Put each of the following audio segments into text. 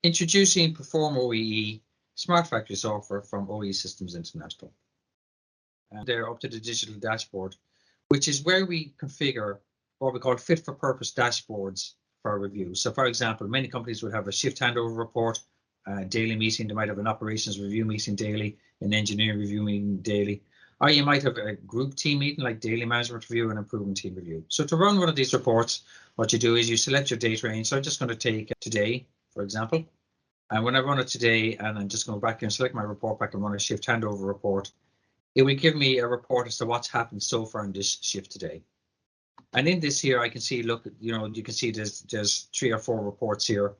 Introducing PerformOEE Smart Factory software from OEEsystems International. And they're up to the digital dashboard, which is where we configure what we call fit for purpose dashboards for review. So for example, many companies would have a shift handover report, a daily meeting. They might have an operations review meeting daily, an engineering review meeting daily, or you might have a group team meeting like daily management review and improvement team review. So to run one of these reports, what you do is you select your date range. So I'm just going to take today, for example. And when I run it today, and I'm just going back here and select my report back and run a shift handover report, it will give me a report as to what's happened so far in this shift today. And in this here, I can see, look, you can see there's 3 or 4 reports here.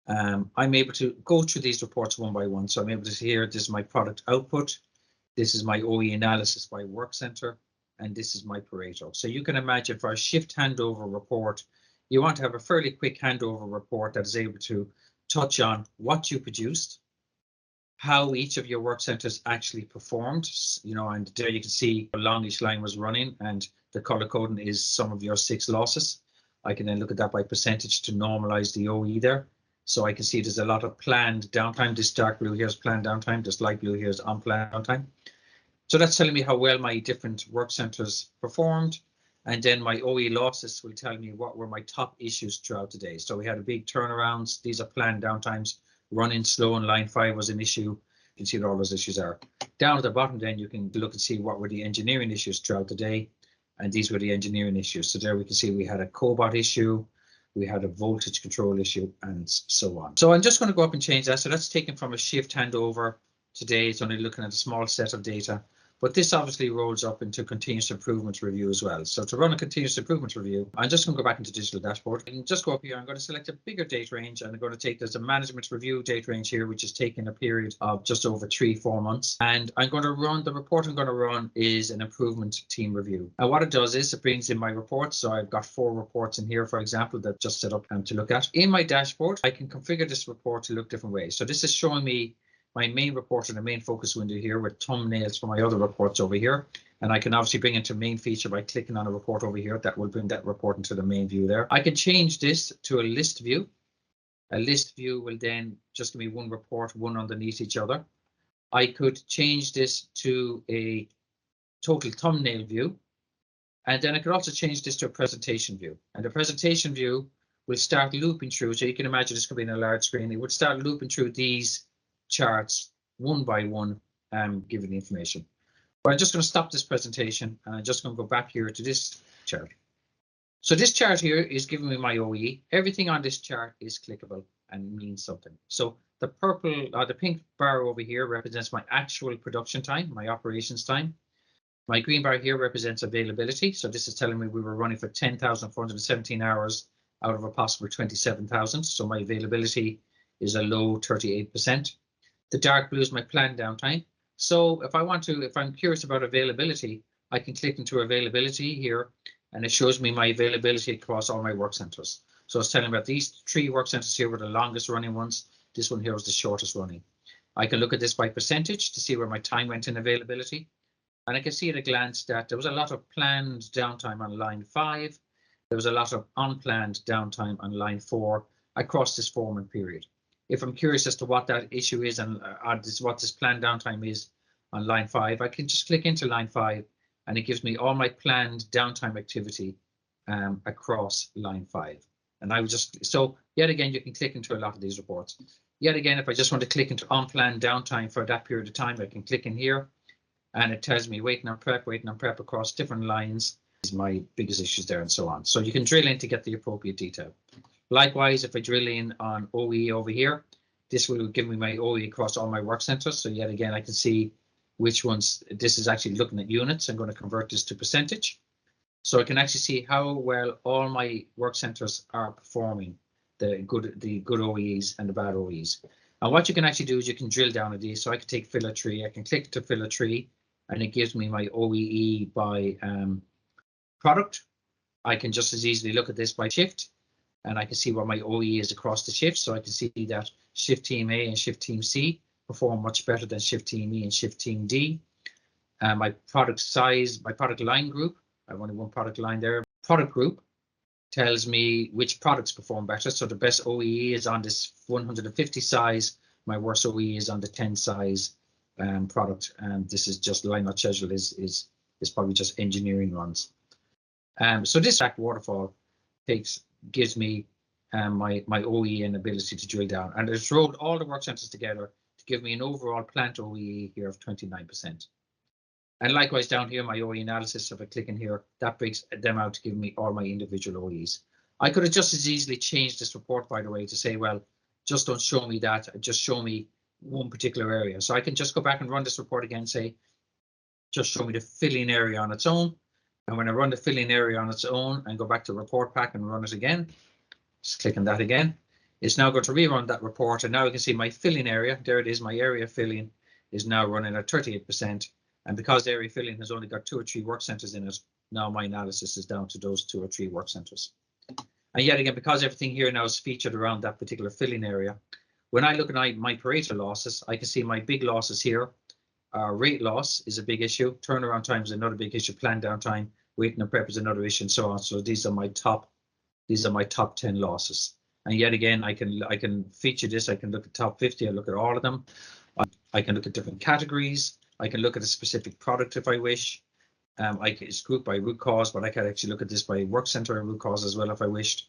I'm able to go through these reports one by one. So I'm able to see here, this is my product output. This is my OEE analysis by work center. And this is my Pareto. So you can imagine for a shift handover report, you want to have a fairly quick handover report that is able to touch on what you produced, how each of your work centers actually performed, and there you can see how long each line was running, and the color coding is some of your 6 losses. I can then look at that by percentage to normalize the OEE there. So I can see there's a lot of planned downtime. This dark blue here is planned downtime. This light blue here is unplanned downtime. So that's telling me how well my different work centers performed. And then my OEE losses will tell me what were my top issues throughout the day. So we had a big turnarounds. These are planned downtimes. Running slow in line 5 was an issue. You can see what all those issues are. Down at the bottom, then you can look and see what were the engineering issues throughout the day. And these were the engineering issues. So there we can see we had a cobot issue. We had a voltage control issue and so on. So I'm just going to go up and change that. So that's taken from a shift handover today. It's only looking at a small set of data. But this obviously rolls up into continuous improvement review as well. So to run a continuous improvement review, I'm just going to go back into digital dashboard and just go up here. I'm going to select a bigger date range, and I'm going to take, there's a management review date range here, which is taking a period of just over 3-4 months. And I'm going to run, the report I'm going to run is an improvement team review. And what it does is it brings in my reports. So I've got 4 reports in here, for example, that just set up to look at. In my dashboard, I can configure this report to look different ways. So this is showing me my main report and the main focus window here with thumbnails for my other reports over here. And I can obviously bring into main feature by clicking on a report over here. That will bring that report into the main view there. I can change this to a list view. A list view will then just give me one report, one underneath each other. I could change this to a total thumbnail view. And then I could also change this to a presentation view. And the presentation view will start looping through. So you can imagine this could be in a large screen. It would start looping through these charts one by one, giving the information. But I'm just going to stop this presentation and I'm just going to go back here to this chart. So this chart here is giving me my OEE. Everything on this chart is clickable and means something. So the purple or the pink bar over here represents my actual production time, my operations time. My green bar here represents availability. So this is telling me we were running for 10,417 hours out of a possible 27,000. So my availability is a low 38%. The dark blue is my planned downtime. So if I'm curious about availability, I can click into availability here and it shows me my availability across all my work centers. So it's telling me about these 3 work centers here were the longest running ones. This one here was the shortest running. I can look at this by percentage to see where my time went in availability. And I can see at a glance that there was a lot of planned downtime on line 5. There was a lot of unplanned downtime on line 4 across this 4-month period. If I'm curious as to what that issue is and what this planned downtime is on line 5, I can just click into line 5 and it gives me all my planned downtime activity across line 5. And I would just, so yet again, you can click into a lot of these reports. Yet again, if I just want to click into unplanned downtime for that period of time, I can click in here and it tells me waiting on prep across different lines is my biggest issues there and so on. So you can drill in to get the appropriate detail. Likewise, if I drill in on OEE over here, this will give me my OEE across all my work centers. So yet again, I can see which ones, this is actually looking at units. I'm going to convert this to percentage. So I can actually see how well all my work centers are performing, the good OEEs and the bad OEEs. And what you can actually do is you can drill down at these. So I can take filler tree, I can click to filler tree, and it gives me my OEE by product. I can just as easily look at this by shift. And I can see what my OEE is across the shifts. So I can see that shift team A and shift team C perform much better than shift team E and shift team D. My product size, my product line group, I have only one product line there. Product group tells me which products perform better. So the best OEE is on this 150 size. My worst OEE is on the 10 size product. And this is just line not schedule is probably just engineering runs. So this stack waterfall gives me my OEE and ability to drill down. And it's rolled all the work centers together to give me an overall plant OEE here of 29%. And likewise down here, my OEE analysis, if I click in here, that breaks them out to give me all my individual OEEs. I could have just as easily changed this report, by the way, to say, well, just don't show me that, just show me one particular area. So I can just go back and run this report again, say, just show me the filling area on its own. And when I run the filling area on its own and go back to report pack and run it again, just click on that again, it's now going to rerun that report. And now you can see my filling area, there it is, my area filling is now running at 38%. And because area filling has only got 2 or 3 work centers in it, now my analysis is down to those 2 or 3 work centers. And yet again, because everything here now is featured around that particular filling area, when I look at my Pareto losses, I can see my big losses here. Rate loss is a big issue. Turnaround time is another big issue. Plan downtime, waiting and prep is another issue, and so on. So these are my top 10 losses. And yet again, I can feature this. I can look at top 50. I look at all of them. I can look at different categories. I can look at a specific product if I wish. It's grouped by root cause, but I can actually look at this by work center and root cause as well if I wished.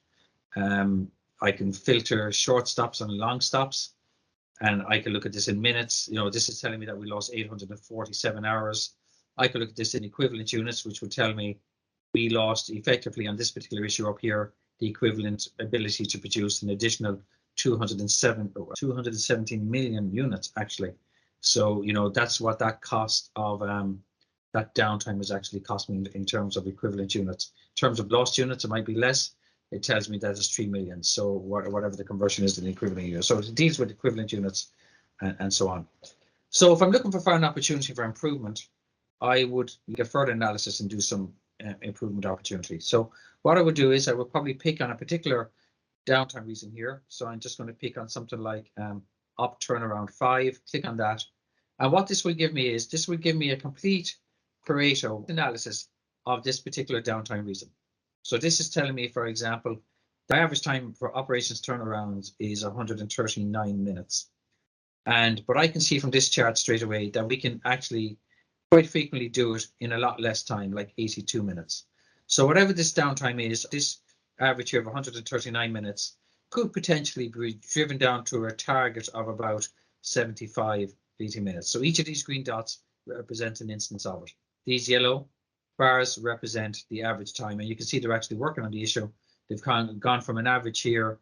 I can filter short stops and long stops, and I can look at this in minutes. You know, this is telling me that we lost 847 hours. I could look at this in equivalent units, which would tell me we lost effectively on this particular issue up here, the equivalent ability to produce an additional 217 million units actually. So, you know, that's what that cost of that downtime is actually cost me in terms of equivalent units. In terms of lost units, it might be less. It tells me that it's 3 million. So whatever the conversion is in the equivalent units. So it deals with equivalent units and so on. So if I'm looking for an opportunity for improvement, I would get further analysis and do some improvement opportunity. So what I would do is I would probably pick on a particular downtime reason here. So I'm just going to pick on something like up turnaround 5, click on that. And what this will give me is this will give me a complete Pareto analysis of this particular downtime reason. So this is telling me, for example, the average time for operations turnarounds is 139 minutes. But I can see from this chart straight away that we can actually quite frequently do it in a lot less time, like 82 minutes. So whatever this downtime is, this average here of 139 minutes could potentially be driven down to a target of about 75 fleeting minutes. So each of these green dots represent an instance of it. These yellow bars represent the average time, and you can see they're actually working on the issue. They've gone from an average here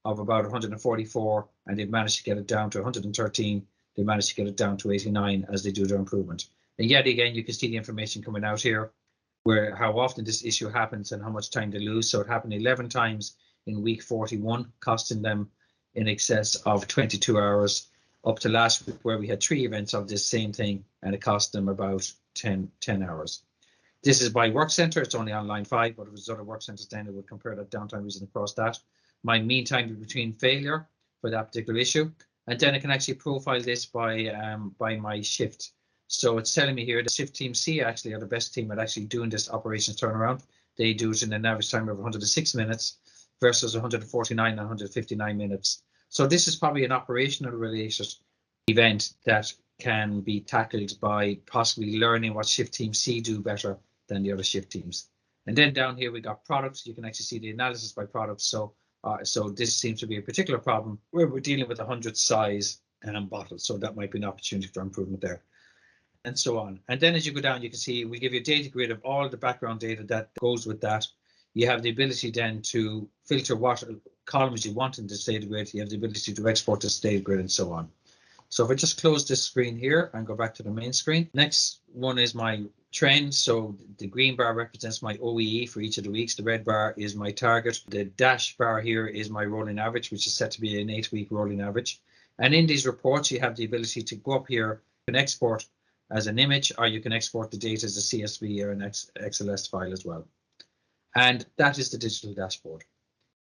of about 144, and they've managed to get it down to 113. They managed to get it down to 89 as they do their improvement. And yet again, you can see the information coming out here, where how often this issue happens and how much time they lose. So it happened 11 times in week 41, costing them in excess of 22 hours, up to last week where we had 3 events of this same thing, and it cost them about 10 hours. This is by work center. It's only on line 5, but if it was other work centers, then it would compare that downtime reason across that. My mean time between failure for that particular issue, and then I can actually profile this by my shift. So it's telling me here the shift team C actually are the best team at actually doing this operations turnaround. They do it in an average time of 106 minutes versus 149 and 159 minutes. So this is probably an operational related event that can be tackled by possibly learning what shift team C do better than the other shift teams. And then down here we got products. You can actually see the analysis by products. So this seems to be a particular problem where we're dealing with 100 size bottles. So that might be an opportunity for improvement there, and so on. And then as you go down, you can see we give you a data grid of all the background data that goes with that. You have the ability then to filter what columns you want in this data grid. You have the ability to export this data grid and so on. So if I just close this screen here and go back to the main screen, next one is my trend. So the green bar represents my OEE for each of the weeks. The red bar is my target. The dash bar here is my rolling average, which is set to be an 8-week rolling average. And in these reports, you have the ability to go up here and export as an image, or you can export the data as a CSV or an XLS file as well. And that is the digital dashboard.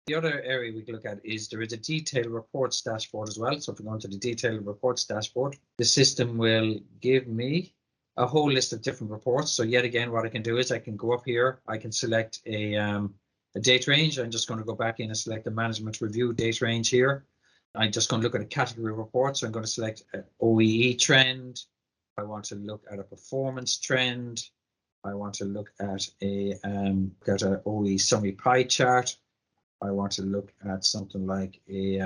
The other area we can look at is there is a detailed reports dashboard as well. So if we go into the detailed reports dashboard, the system will give me a whole list of different reports. So yet again, what I can do is I can go up here, I can select a a date range. I'm just going to go back in and select the management review date range here. I'm just going to look at a category report. So I'm going to select an OEE trend. I want to look at a performance trend. I want to look at an OEE summary pie chart. I want to look at something like a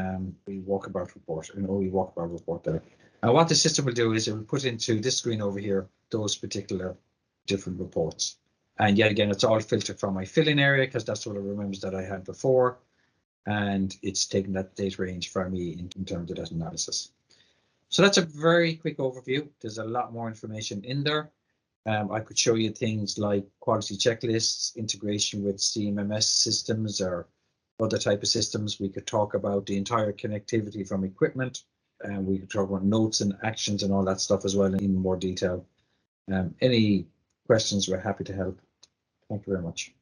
walkabout report, an OEE walkabout report there. And what the system will do is it will put into this screen over here those particular different reports. And yet again, it's all filtered from my fill-in area because that's what it remembers that I had before. And it's taking that data range for me in terms of that analysis. So that's a very quick overview. There's a lot more information in there. I could show you things like quality checklists, integration with CMMS systems or other type of systems. We could talk about the entire connectivity from equipment, and we could talk about notes and actions and all that stuff as well in more detail. Any questions, we're happy to help. Thank you very much.